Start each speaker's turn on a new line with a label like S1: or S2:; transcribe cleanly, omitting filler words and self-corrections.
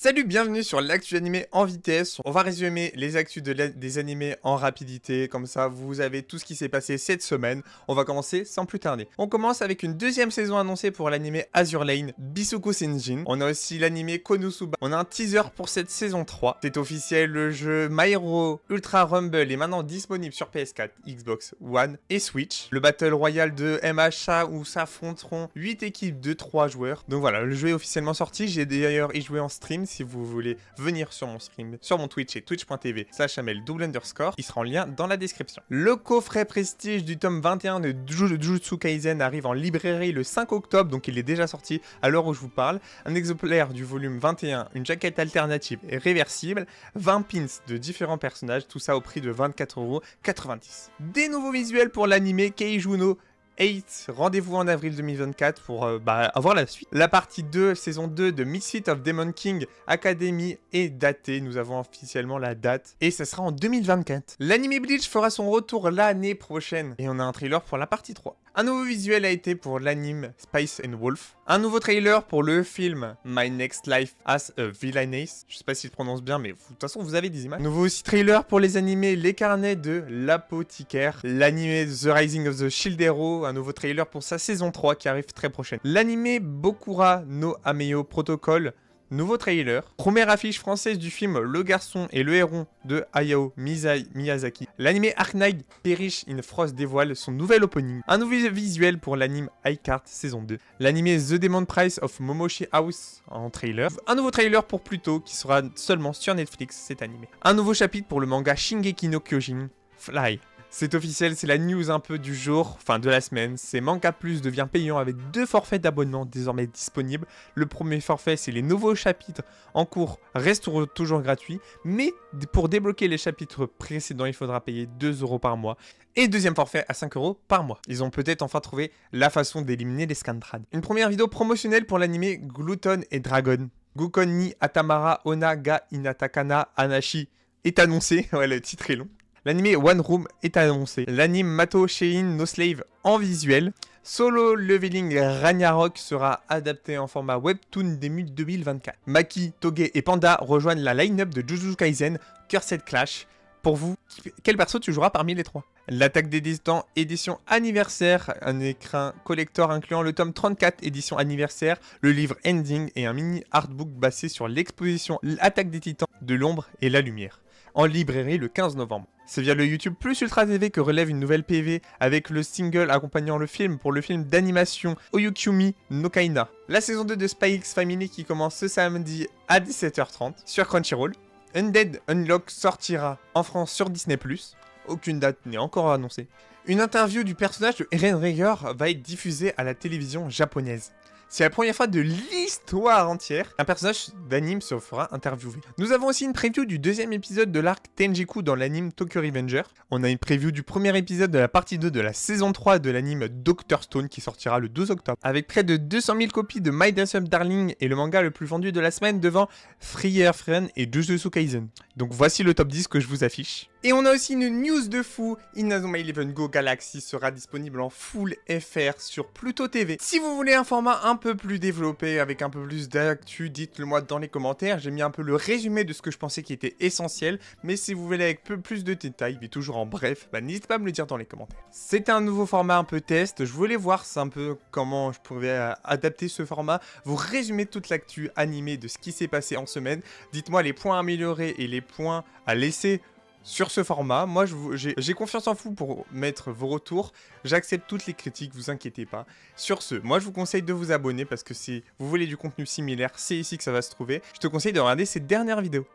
S1: Salut, bienvenue sur l'actu animé en vitesse. On va résumer les actus des animés en rapidité, comme ça vous avez tout ce qui s'est passé cette semaine. On va commencer sans plus tarder. On commence avec une deuxième saison annoncée pour l'animé Azur Lane, Bisuko Senjin. On a aussi l'animé Konosuba. On a un teaser pour cette saison 3. C'est officiel, le jeu My Hero Ultra Rumble est maintenant disponible sur PS4, Xbox One et Switch. Le Battle Royale de MHA où s'affronteront 8 équipes de 3 joueurs. Donc voilà, le jeu est officiellement sorti. J'ai d'ailleurs y joué en stream. Si vous voulez venir sur mon stream, sur mon Twitch et twitch.tv/amel_, il sera en lien dans la description. Le coffret prestige du tome 21 de Jujutsu Kaisen arrive en librairie le 5 octobre, donc il est déjà sorti à l'heure où je vous parle. Un exemplaire du volume 21, une jaquette alternative et réversible, 20 pins de différents personnages, tout ça au prix de 24,90 €. Des nouveaux visuels pour l'anime Keijuno 8, rendez-vous en avril 2024 pour avoir la suite. La partie 2, saison 2 de Misfit of Demon King Academy est datée, nous avons officiellement la date, et ça sera en 2024. L'anime Bleach fera son retour l'année prochaine, et on a un trailer pour la partie 3. Un nouveau visuel a été pour l'anime Spice and Wolf. Un nouveau trailer pour le film My Next Life as a Villainess. Je sais pas si je prononce bien, mais de toute façon, vous avez des images. Nouveau aussi trailer pour les animés Les Carnets de l'Apothicaire. L'animé The Rising of the Shield Hero. Un nouveau trailer pour sa saison 3 qui arrive très prochaine. L'animé Bokura no Ameo Protocol. Nouveau trailer. Première affiche française du film Le Garçon et le Héron de Hayao Miyazaki. L'anime Arknight Perish in Frost dévoile son nouvel opening. Un nouveau visuel pour l'anime iCard saison 2. L'anime The Demon Price of Momoshi House en trailer. Un nouveau trailer pour Pluto qui sera seulement sur Netflix, cet animé. Un nouveau chapitre pour le manga Shingeki no Kyojin Fly. C'est officiel, c'est la news un peu du jour, enfin de la semaine. C'est Manga Plus devient payant avec 2 forfaits d'abonnement désormais disponibles. Le premier forfait, c'est les nouveaux chapitres en cours restent toujours gratuits. Mais pour débloquer les chapitres précédents, il faudra payer 2 € par mois. Et deuxième forfait à 5 € par mois. Ils ont peut-être enfin trouvé la façon d'éliminer les scantrad. Une première vidéo promotionnelle pour l'anime Gluton et Dragon. Gukon ni Atamara Ona ga Inatakana Anashi est annoncé. Ouais, le titre est long. L'anime One Room est annoncé. L'anime Mato Shein No Slave en visuel. Solo Leveling Ragnarok sera adapté en format webtoon début 2024. Maki, Toge et Panda rejoignent la line-up de Jujutsu Kaisen Cursed Clash. Pour vous, quel perso tu joueras parmi les 3? L'Attaque des Titans, édition anniversaire, un écrin collector incluant le tome 34, édition anniversaire, le livre Ending et un mini artbook basé sur l'exposition L'Attaque des Titans de l'ombre et la lumière, en librairie le 15 novembre. C'est via le YouTube Plus Ultra TV que relève une nouvelle PV avec le single accompagnant le film pour le film d'animation Oyukumi no Kaina. La saison 2 de Spy X Family qui commence ce samedi à 17h30 sur Crunchyroll. Undead Unlock sortira en France sur Disney+. Aucune date n'est encore annoncée. Une interview du personnage de Eren Yeager va être diffusée à la télévision japonaise. C'est la première fois de l'histoire entière qu'un personnage d'anime se fera interviewer. Nous avons aussi une preview du deuxième épisode de l'arc Tenjiku dans l'anime Tokyo Revenger. On a une preview du premier épisode de la partie 2 de la saison 3 de l'anime Dr. Stone qui sortira le 12 octobre. Avec près de 200 000 copies de My Handsome Darling et le manga le plus vendu de la semaine devant Frieren Frieren et Jujutsu Kaisen. Donc voici le top 10 que je vous affiche. Et on a aussi une news de fou. Inazuma Eleven Go Galaxy sera disponible en full FR sur Pluto TV. Si vous voulez un format un peu plus développé, avec un peu plus d'actu, dites-le moi dans les commentaires. J'ai mis un peu le résumé de ce que je pensais qui était essentiel. Mais si vous voulez avec peu plus de détails, mais toujours en bref, n'hésitez pas à me le dire dans les commentaires. C'était un nouveau format un peu test. Je voulais voir un peu comment je pouvais adapter ce format. Vous résumez toute l'actu animée de ce qui s'est passé en semaine. Dites-moi les points à améliorer et les points à laisser sur ce format. Moi, j'ai confiance en vous pour mettre vos retours. J'accepte toutes les critiques, vous inquiétez pas. Sur ce, moi, je vous conseille de vous abonner parce que si vous voulez du contenu similaire, c'est ici que ça va se trouver. Je te conseille de regarder cette dernière vidéo.